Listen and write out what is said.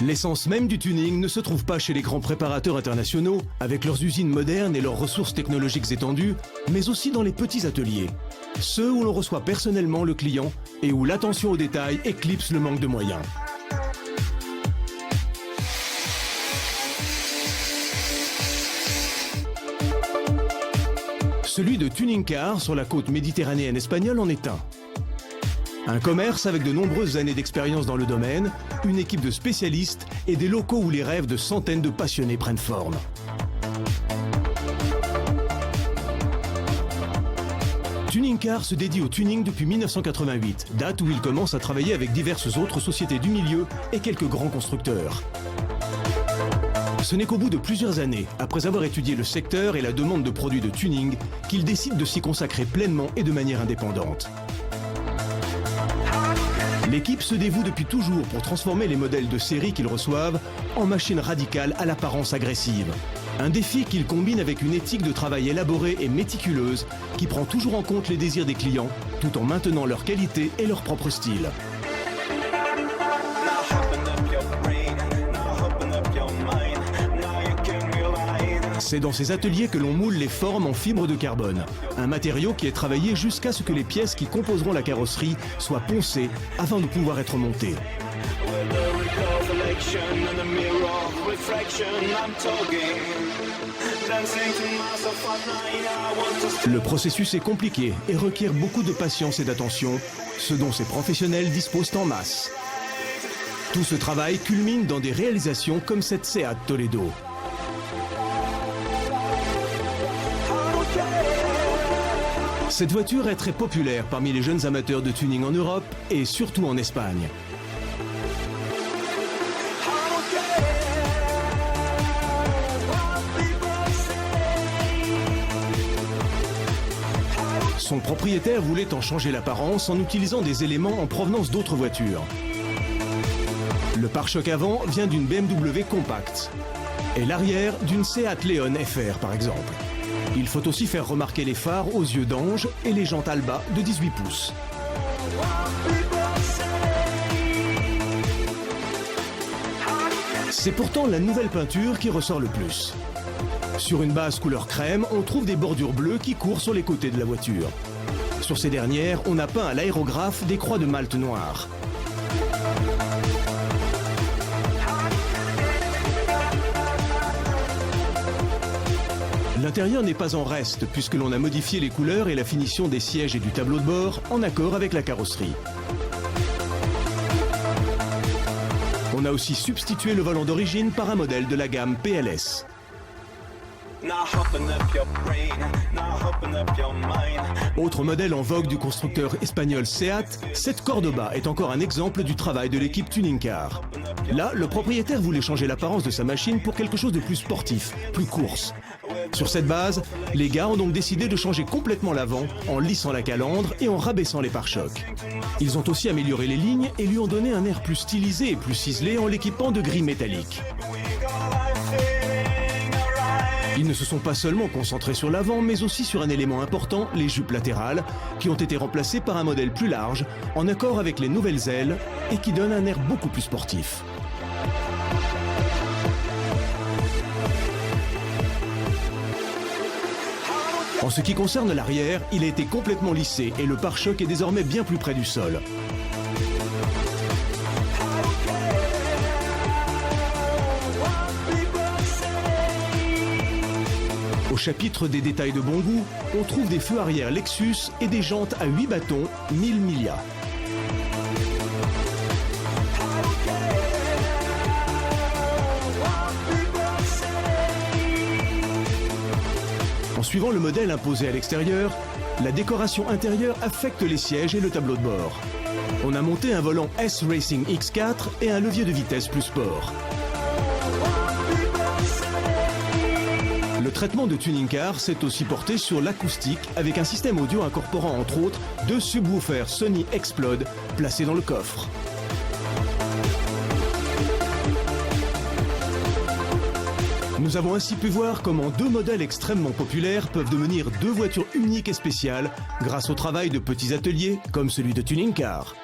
L'essence même du tuning ne se trouve pas chez les grands préparateurs internationaux, avec leurs usines modernes et leurs ressources technologiques étendues, mais aussi dans les petits ateliers. Ceux où l'on reçoit personnellement le client et où l'attention aux détails éclipse le manque de moyens. Celui de Tuning Car sur la côte méditerranéenne espagnole en est un. Un commerce avec de nombreuses années d'expérience dans le domaine, une équipe de spécialistes et des locaux où les rêves de centaines de passionnés prennent forme. Tuning Car se dédie au tuning depuis 1988, date où il commence à travailler avec diverses autres sociétés du milieu et quelques grands constructeurs. Ce n'est qu'au bout de plusieurs années, après avoir étudié le secteur et la demande de produits de tuning, qu'il décide de s'y consacrer pleinement et de manière indépendante. L'équipe se dévoue depuis toujours pour transformer les modèles de série qu'ils reçoivent en machines radicales à l'apparence agressive. Un défi qu'ils combinent avec une éthique de travail élaborée et méticuleuse qui prend toujours en compte les désirs des clients tout en maintenant leur qualité et leur propre style. C'est dans ces ateliers que l'on moule les formes en fibre de carbone, un matériau qui est travaillé jusqu'à ce que les pièces qui composeront la carrosserie soient poncées afin de pouvoir être montées. Le processus est compliqué et requiert beaucoup de patience et d'attention, ce dont ces professionnels disposent en masse. Tout ce travail culmine dans des réalisations comme cette Seat Toledo. Cette voiture est très populaire parmi les jeunes amateurs de tuning en Europe et surtout en Espagne. Son propriétaire voulait en changer l'apparence en utilisant des éléments en provenance d'autres voitures. Le pare-choc avant vient d'une BMW compacte et l'arrière d'une Seat Leon FR par exemple. Il faut aussi faire remarquer les phares aux yeux d'ange et les jantes Alba de 18 pouces. C'est pourtant la nouvelle peinture qui ressort le plus. Sur une base couleur crème, on trouve des bordures bleues qui courent sur les côtés de la voiture. Sur ces dernières, on a peint à l'aérographe des croix de Malte noires. L'intérieur n'est pas en reste puisque l'on a modifié les couleurs et la finition des sièges et du tableau de bord en accord avec la carrosserie. On a aussi substitué le volant d'origine par un modèle de la gamme PLS. Autre modèle en vogue du constructeur espagnol Seat, cette Cordoba est encore un exemple du travail de l'équipe Tuning Car. Là, le propriétaire voulait changer l'apparence de sa machine pour quelque chose de plus sportif, plus course. Sur cette base, les gars ont donc décidé de changer complètement l'avant en lissant la calandre et en rabaissant les pare-chocs. Ils ont aussi amélioré les lignes et lui ont donné un air plus stylisé et plus ciselé en l'équipant de gris métalliques. Ils ne se sont pas seulement concentrés sur l'avant, mais aussi sur un élément important, les jupes latérales, qui ont été remplacées par un modèle plus large, en accord avec les nouvelles ailes, et qui donne un air beaucoup plus sportif. En ce qui concerne l'arrière, il a été complètement lissé et le pare-choc est désormais bien plus près du sol. Au chapitre des détails de bon goût, on trouve des feux arrière Lexus et des jantes à 8 bâtons 1000 Milia. En suivant le modèle imposé à l'extérieur, la décoration intérieure affecte les sièges et le tableau de bord. On a monté un volant S-Racing X4 et un levier de vitesse plus sport. Le traitement de Tuning Car s'est aussi porté sur l'acoustique avec un système audio incorporant entre autres 2 subwoofers Sony Explode placés dans le coffre. Nous avons ainsi pu voir comment 2 modèles extrêmement populaires peuvent devenir 2 voitures uniques et spéciales grâce au travail de petits ateliers comme celui de Tuning Car.